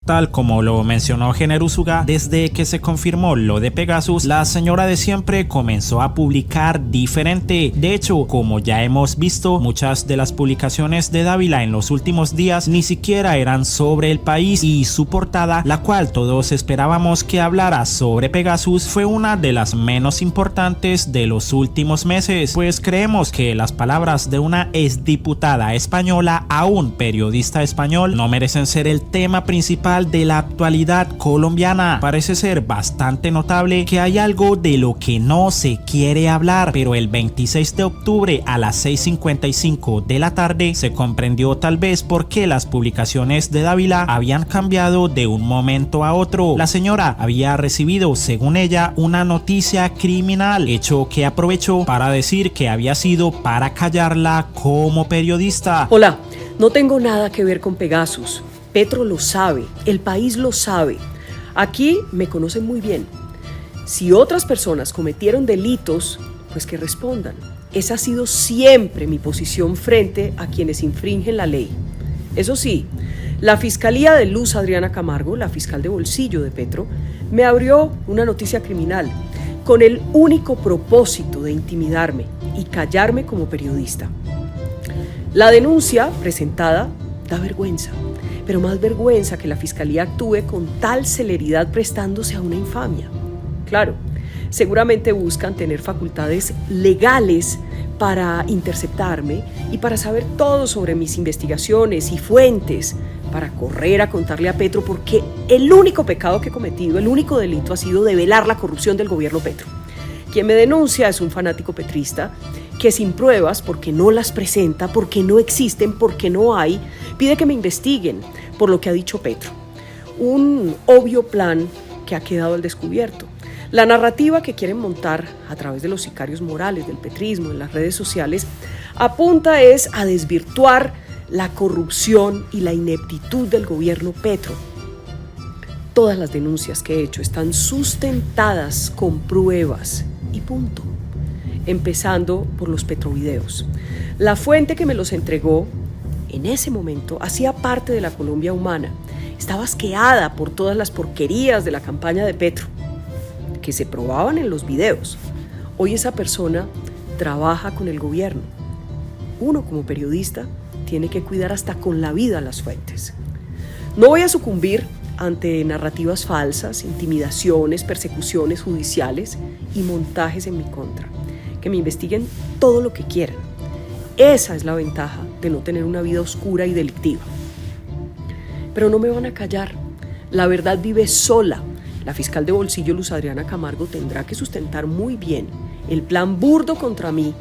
Tal como lo mencionó Generúsuga, desde que se confirmó lo de Pegasus, la señora de siempre comenzó a publicar diferente. De hecho, como ya hemos visto, muchas de las publicaciones de Dávila en los últimos días ni siquiera eran sobre el país, y su portada, la cual todos esperábamos que hablara sobre Pegasus, fue una de las menos importantes de los últimos meses, pues creemos que las palabras de una exdiputada española a un periodista español no merecen ser el tema principal de la actualidad colombiana. Parece ser bastante notable que hay algo de lo que no se quiere hablar, pero el 26 de octubre a las 6:55 de la tarde se comprendió tal vez por qué las publicaciones de Dávila habían cambiado de un momento a otro. La señora había recibido, según ella, una noticia criminal, hecho que aprovechó para decir que había sido para callarla como periodista. Hola, no tengo nada que ver con Pegasus. Petro lo sabe, el país lo sabe. Aquí me conocen muy bien. Si otras personas cometieron delitos, pues que respondan. Esa ha sido siempre mi posición frente a quienes infringen la ley. Eso sí, la Fiscalía de Luz Adriana Camargo, la fiscal de bolsillo de Petro, me abrió una noticia criminal con el único propósito de intimidarme y callarme como periodista. La denuncia presentada da vergüenza, pero más vergüenza que la Fiscalía actúe con tal celeridad prestándose a una infamia. Claro, seguramente buscan tener facultades legales para interceptarme y para saber todo sobre mis investigaciones y fuentes, para correr a contarle a Petro, porque el único pecado que he cometido, el único delito ha sido develar la corrupción del gobierno Petro. Quien me denuncia es un fanático petrista que sin pruebas, porque no las presenta, porque no existen, porque no hay, pide que me investiguen por lo que ha dicho Petro. Un obvio plan que ha quedado al descubierto. La narrativa que quieren montar a través de los sicarios morales del petrismo en las redes sociales apunta es a desvirtuar la corrupción y la ineptitud del gobierno Petro. Todas las denuncias que he hecho están sustentadas con pruebas y punto. Empezando por los petrovideos. La fuente que me los entregó en ese momento hacía parte de la Colombia humana. Estaba asqueada por todas las porquerías de la campaña de Petro, que se probaban en los videos. Hoy esa persona trabaja con el gobierno. Uno como periodista tiene que cuidar hasta con la vida las fuentes. No voy a sucumbir ante narrativas falsas, intimidaciones, persecuciones judiciales y montajes en mi contra. Que me investiguen todo lo que quieran. Esa es la ventaja de no tener una vida oscura y delictiva. Pero no me van a callar. La verdad vive sola. La fiscal de bolsillo Luz Adriana Camargo tendrá que sustentar muy bien el plan burdo contra mí.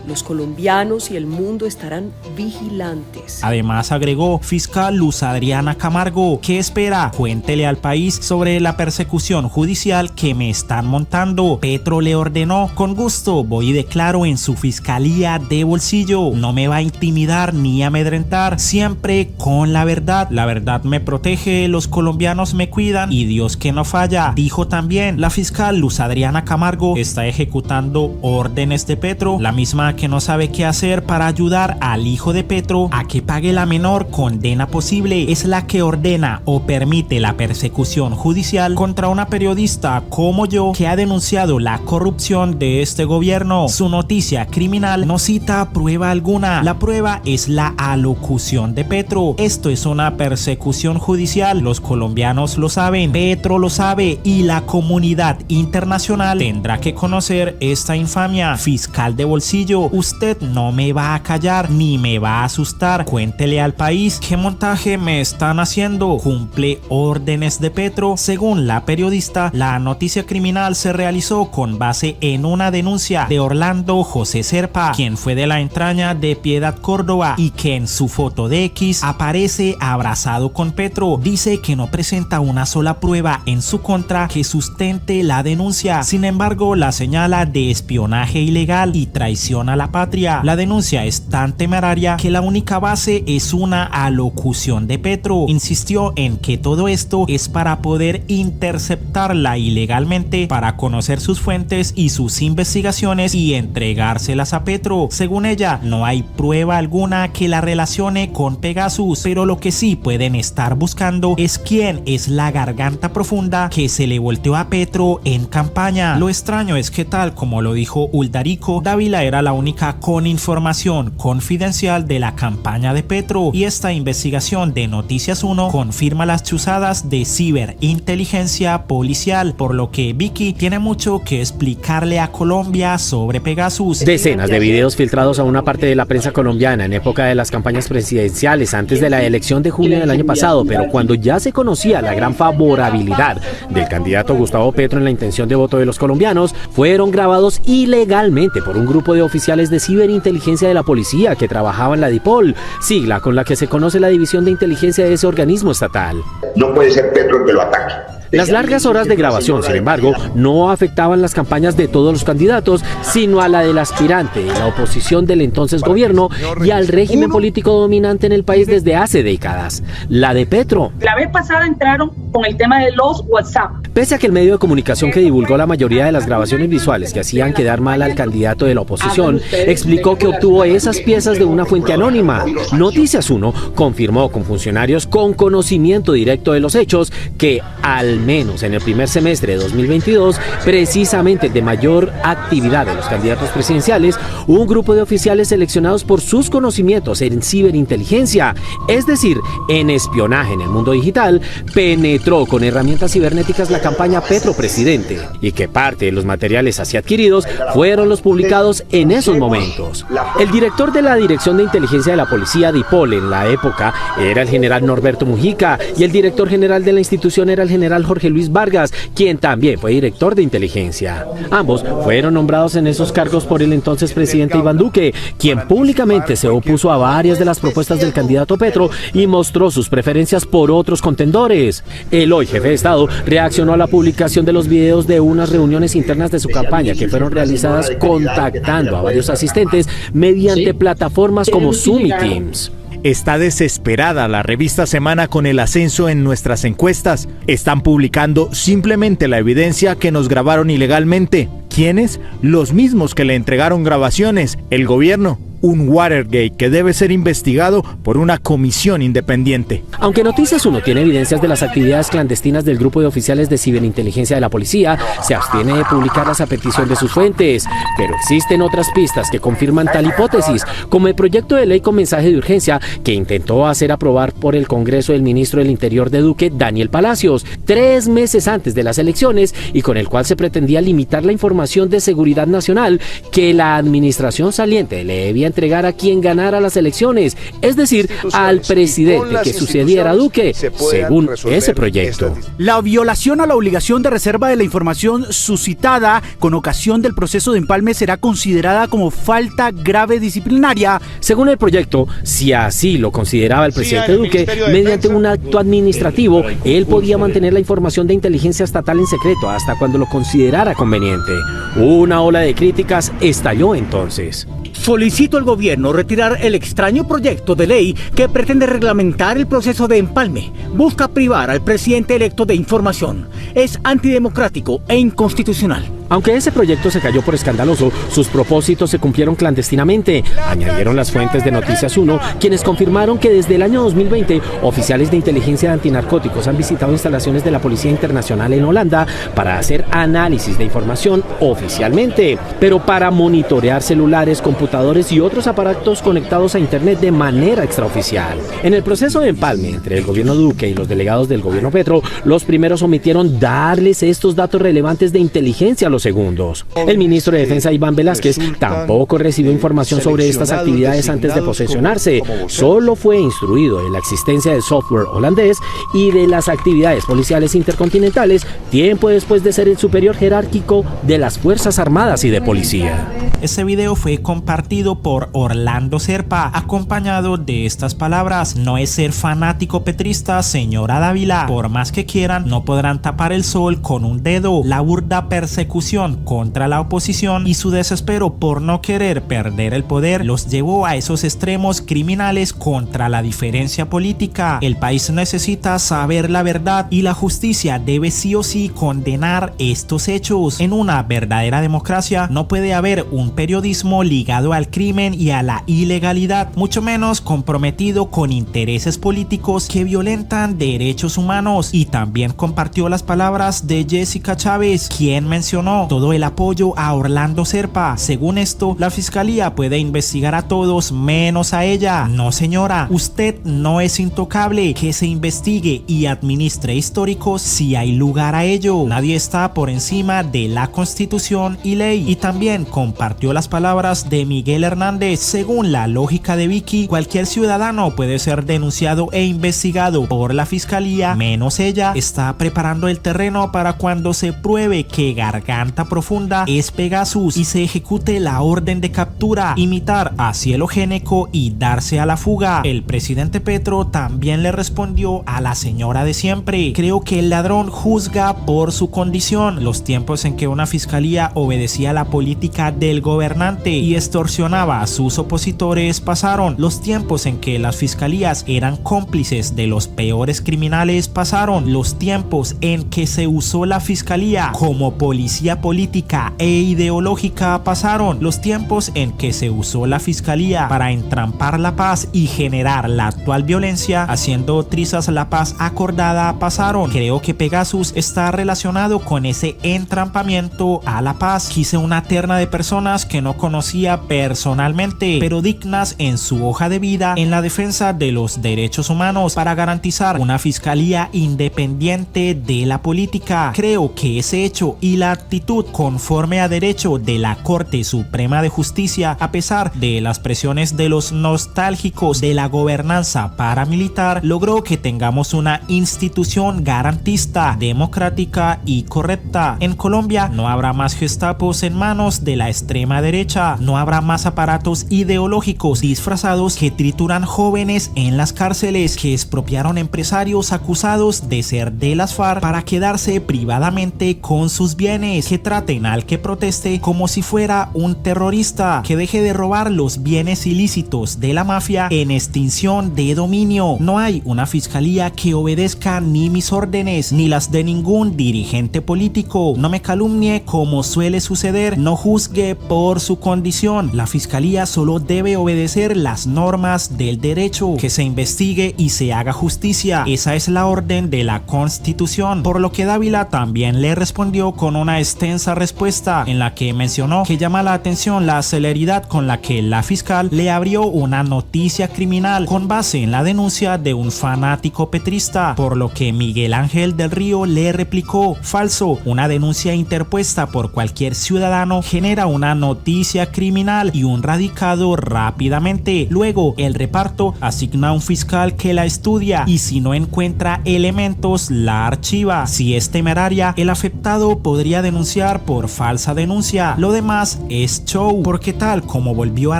Los colombianos y el mundo estarán vigilantes. Además agregó, fiscal Luz Adriana Camargo, ¿qué espera? Cuéntele al país sobre la persecución judicial que me están montando. Petro le ordenó, con gusto voy y declaro en su fiscalía de bolsillo. No me va a intimidar ni amedrentar, siempre con la verdad. La verdad me protege, los colombianos me cuidan y Dios que no falla. Dijo también, la fiscal Luz Adriana Camargo está ejecutando órdenes de Petro, la misma que no sabe qué hacer para ayudar al hijo de Petro a que pague la menor condena posible. Es la que ordena o permite la persecución judicial contra una periodista como yo que ha denunciado la corrupción de este gobierno. Su noticia criminal no cita prueba alguna. La prueba es la alocución de Petro. Esto es una persecución judicial. Los colombianos lo saben, Petro lo sabe y la comunidad internacional tendrá que conocer esta infamia. Fiscal de bolsillo, usted no me va a callar ni me va a asustar. Cuéntele al país qué montaje me están haciendo. Cumple órdenes de Petro. Según la periodista, la noticia criminal se realizó con base en una denuncia de Orlando José Serpa, quien fue de la entraña de Piedad Córdoba y que en su foto de X aparece abrazado con Petro. Dice que no presenta una sola prueba en su contra que sustente la denuncia. Sin embargo, la señala de espionaje ilegal y traición a la patria. La denuncia es tan temeraria que la única base es una alocución de Petro. Insistió en que todo esto es para poder interceptarla ilegalmente, para conocer sus fuentes y sus investigaciones y entregárselas a Petro. Según ella, no hay prueba alguna que la relacione con Pegasus, pero lo que sí pueden estar buscando es quién es la garganta profunda que se le volteó a Petro en campaña. Lo extraño es que, tal como lo dijo Uldarico, Dávila era la única con información confidencial de la campaña de Petro, y esta investigación de Noticias 1 confirma las chuzadas de ciberinteligencia policial, por lo que Vicky tiene mucho que explicarle a Colombia sobre Pegasus. Decenas de videos filtrados a una parte de la prensa colombiana en época de las campañas presidenciales antes de la elección de junio del año pasado, pero cuando ya se conocía la gran favorabilidad del candidato Gustavo Petro en la intención de voto de los colombianos, fueron grabados ilegalmente por un grupo de oficiales de ciberinteligencia de la policía que trabajaba en la DIPOL, sigla con la que se conoce la división de inteligencia de ese organismo estatal. No puede ser Petro el que lo ataque. Las largas horas de grabación, sin embargo, no afectaban las campañas de todos los candidatos, sino a la del aspirante, la oposición del entonces gobierno y al régimen político dominante en el país desde hace décadas, la de Petro. La vez pasada entraron con el tema de los WhatsApp. Pese a que el medio de comunicación que divulgó la mayoría de las grabaciones visuales que hacían quedar mal al candidato de la oposición, explicó que obtuvo esas piezas de una fuente anónima. Noticias 1 confirmó con funcionarios con conocimiento directo de los hechos que, al menos en el primer semestre de 2022, precisamente de mayor actividad de los candidatos presidenciales, un grupo de oficiales seleccionados por sus conocimientos en ciberinteligencia, es decir, en espionaje en el mundo digital, penetró con herramientas cibernéticas la campaña Petro presidente, y que parte de los materiales así adquiridos fueron los publicados en esos momentos. El director de la Dirección de Inteligencia de la Policía DIPOL en la época era el general Norberto Mujica, y el director general de la institución era el general Jorge Luis Vargas, quien también fue director de inteligencia. Ambos fueron nombrados en esos cargos por el entonces presidente Iván Duque, quien públicamente se opuso a varias de las propuestas del candidato Petro y mostró sus preferencias por otros contendores. El hoy jefe de Estado reaccionó a la publicación de los videos de unas reuniones internas de su campaña que fueron realizadas contactando a varios asistentes mediante plataformas como Zoom y Teams. Está desesperada la revista Semana con el ascenso en nuestras encuestas. Están publicando simplemente la evidencia que nos grabaron ilegalmente. ¿Quiénes? Los mismos que le entregaron grabaciones, el gobierno. Un Watergate que debe ser investigado por una comisión independiente. Aunque Noticias 1 tiene evidencias de las actividades clandestinas del grupo de oficiales de ciberinteligencia de la policía, se abstiene de publicarlas a petición de sus fuentes. Pero existen otras pistas que confirman tal hipótesis, como el proyecto de ley con mensaje de urgencia que intentó hacer aprobar por el Congreso el ministro del Interior de Duque, Daniel Palacios, 3 meses antes de las elecciones, y con el cual se pretendía limitar la información de seguridad nacional que la administración saliente le debía entregar a quien ganara las elecciones, es decir, al presidente que sucediera a Duque, según ese proyecto. La violación a la obligación de reserva de la información suscitada con ocasión del proceso de empalme será considerada como falta grave disciplinaria. Según el proyecto, si así lo consideraba el presidente Duque, mediante un acto administrativo, él podía mantener la información de inteligencia estatal en secreto hasta cuando lo considerara conveniente. Una ola de críticas estalló entonces. Solicito al gobierno retirar el extraño proyecto de ley que pretende reglamentar el proceso de empalme. Busca privar al presidente electo de información. Es antidemocrático e inconstitucional. Aunque ese proyecto se cayó por escandaloso, sus propósitos se cumplieron clandestinamente, añadieron las fuentes de Noticias 1, quienes confirmaron que desde el año 2020, oficiales de inteligencia de antinarcóticos han visitado instalaciones de la Policía Internacional en Holanda para hacer análisis de información oficialmente, pero para monitorear celulares, computadores y otros aparatos conectados a Internet de manera extraoficial. En el proceso de empalme entre el gobierno Duque y los delegados del gobierno Petro, los primeros omitieron darles estos datos relevantes de inteligencia a los segundos. El ministro de Defensa, Iván Velásquez, tampoco recibió información sobre estas actividades antes de posesionarse. Solo fue instruido de la existencia del software holandés y de las actividades policiales intercontinentales tiempo después de ser el superior jerárquico de las Fuerzas Armadas y de Policía. Este video fue compartido por Orlando Serpa, acompañado de estas palabras: no es ser fanático petrista, señora Dávila. Por más que quieran, no podrán tapar el sol con un dedo. La burda persecución persecución contra la oposición y su desespero por no querer perder el poder los llevó a esos extremos criminales contra la diferencia política. El país necesita saber la verdad y la justicia debe sí o sí condenar estos hechos. En una verdadera democracia no puede haber un periodismo ligado al crimen y a la ilegalidad, mucho menos comprometido con intereses políticos que violentan derechos humanos. Y también compartió las palabras de Jessica Chávez, quien mencionó todo el apoyo a Orlando Serpa. Según esto, la fiscalía puede investigar a todos menos a ella. No, señora, usted no es intocable. Que se investigue y administre históricos si hay lugar a ello. Nadie está por encima de la Constitución y ley. Y también compartió las palabras de Miguel Hernández. Según la lógica de Vicky, cualquier ciudadano puede ser denunciado e investigado por la fiscalía, menos ella. Está preparando el terreno para cuando se pruebe que Garganta Profunda es Pegasus y se ejecute la orden de captura, imitar a Cielo Génico y darse a la fuga. El presidente Petro también le respondió a la señora de siempre: creo que el ladrón juzga por su condición. Los tiempos en que una fiscalía obedecía la política del gobernante y extorsionaba a sus opositores pasaron. Los tiempos en que las fiscalías eran cómplices de los peores criminales pasaron. Los tiempos en que se usó la fiscalía como policía política e ideológica pasaron. Los tiempos en que se usó la fiscalía para entrampar la paz y generar la actual violencia haciendo trizas la paz acordada pasaron. Creo que Pegasus está relacionado con ese entrampamiento a la paz. Quise una terna de personas que no conocía personalmente, pero dignas en su hoja de vida en la defensa de los derechos humanos para garantizar una fiscalía independiente de la política. Creo que ese hecho y la actitud conforme a derecho de la Corte Suprema de Justicia, a pesar de las presiones de los nostálgicos de la gobernanza paramilitar, logró que tengamos una institución garantista, democrática y correcta. En Colombia no habrá más gestapos en manos de la extrema derecha, no habrá más aparatos ideológicos disfrazados que trituran jóvenes en las cárceles, que expropiaron empresarios acusados de ser de las FARC para quedarse privadamente con sus bienes, que traten al que proteste como si fuera un terrorista, que deje de robar los bienes ilícitos de la mafia en extinción de dominio. No hay una fiscalía que obedezca ni mis órdenes ni las de ningún dirigente político. No me calumnie como suele suceder, no juzgue por su condición. La fiscalía solo debe obedecer las normas del derecho, que se investigue y se haga justicia. Esa es la orden de la Constitución. Por lo que Dávila también le respondió con una extensa respuesta en la que mencionó que llama la atención la celeridad con la que la fiscal le abrió una noticia criminal con base en la denuncia de un fanático petrista, por lo que Miguel Ángel del Río le replicó: falso, una denuncia interpuesta por cualquier ciudadano genera una noticia criminal y un radicado rápidamente. Luego el reparto asigna a un fiscal que la estudia y si no encuentra elementos la archiva. Si es temeraria, el afectado podría denunciar por falsa denuncia. Lo demás es show, porque tal como volvió a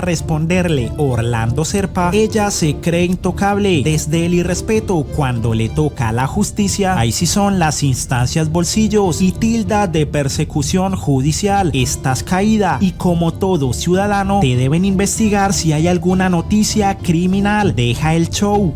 responderle Orlando Serpa, ella se cree intocable. Desde el irrespeto cuando le toca la justicia, ahí sí son las instancias bolsillos, y tilda de persecución judicial. Estás caída y como todo ciudadano te deben investigar si hay alguna noticia criminal. Deja el show.